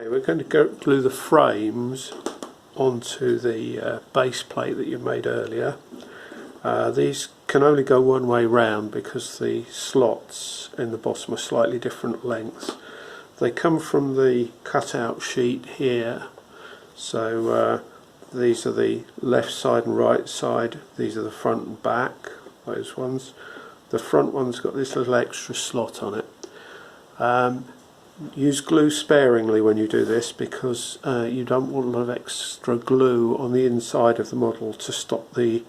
We're going to glue the frames onto the base plate that you made earlier. These can only go one way round because the slots in the bottom are slightly different lengths. They come from the cutout sheet here, so these are the left side and right side, these are the front and back, those ones. The front one's got this little extra slot on it. Use glue sparingly when you do this because you don't want a lot of extra glue on the inside of the model to stop the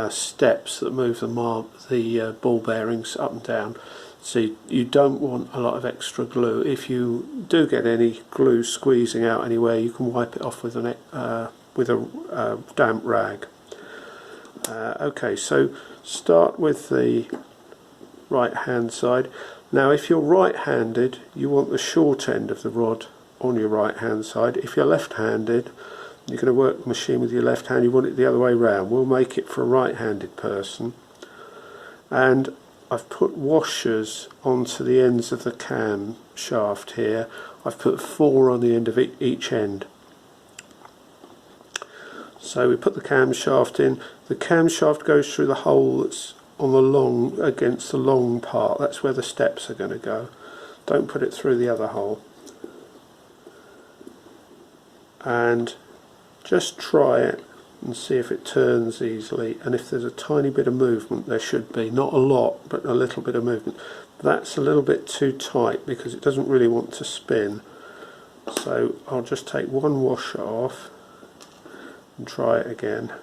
steps that move the ball bearings up and down. So you don't want a lot of extra glue. If you do get any glue squeezing out anywhere, you can wipe it off with a damp rag. Okay, so start with the right hand side. Now if you're right-handed, you want the short end of the rod on your right hand side. If you're left-handed, you're going to work the machine with your left hand, you want it the other way round. We'll make it for a right-handed person. And I've put washers onto the ends of the cam shaft here. I've put 4 on the end of each end. So we put the cam shaft in. The cam shaft goes through the hole that's on the against the long part. That's where the steps are going to go. Don't put it through the other hole. And just try it and see if it turns easily, and if there's a tiny bit of movement, there should be, not a lot but a little bit of movement. That's a little bit too tight because it doesn't really want to spin, so I'll just take one washer off and try it again.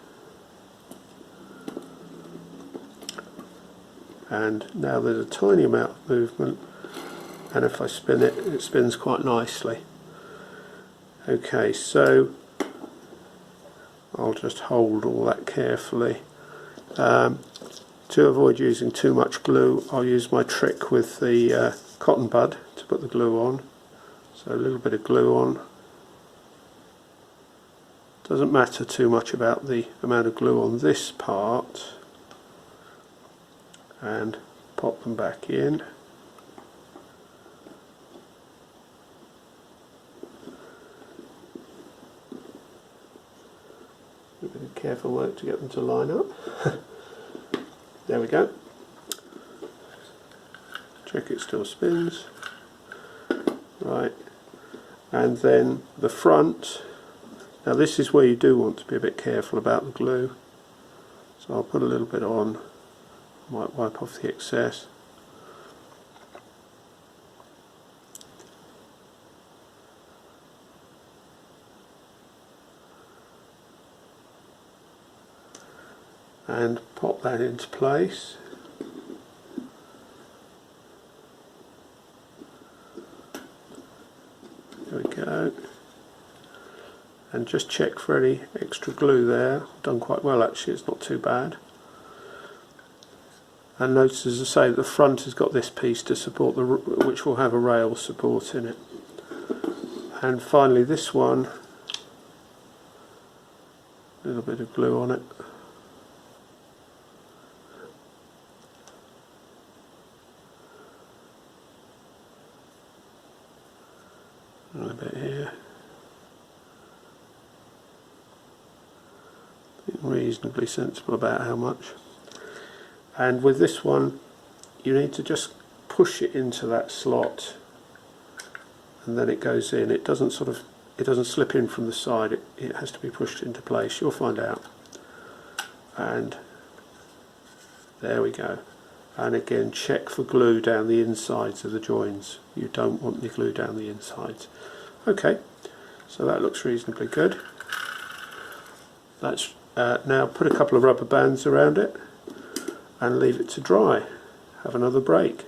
And now there's a tiny amount of movement, and if I spin it, it spins quite nicely. Okay, so I'll just hold all that carefully. To avoid using too much glue, I'll use my trick with the cotton bud to put the glue on. So a little bit of glue on. Doesn't matter too much about the amount of glue on this part. And pop them back in. A bit of careful work to get them to line up. There we go. Check it still spins. Right, and then the front. Now this is where you do want to be a bit careful about the glue. So I'll put a little bit on. Might wipe off the excess. And pop that into place. There we go. And just check for any extra glue there. Done quite well actually, it's not too bad. And notice, as I say, the front has got this piece to support which will have a rail support in it. And finally this one, a little bit of glue on it. A little bit here. Being reasonably sensible about how much. And with this one, you need to just push it into that slot, and then it goes in. It doesn't slip in from the side. It has to be pushed into place. You'll find out. And there we go. And again, check for glue down the insides of the joins. You don't want the glue down the insides. Okay, so that looks reasonably good. That's now put a couple of rubber bands around it and leave it to dry. Have another break.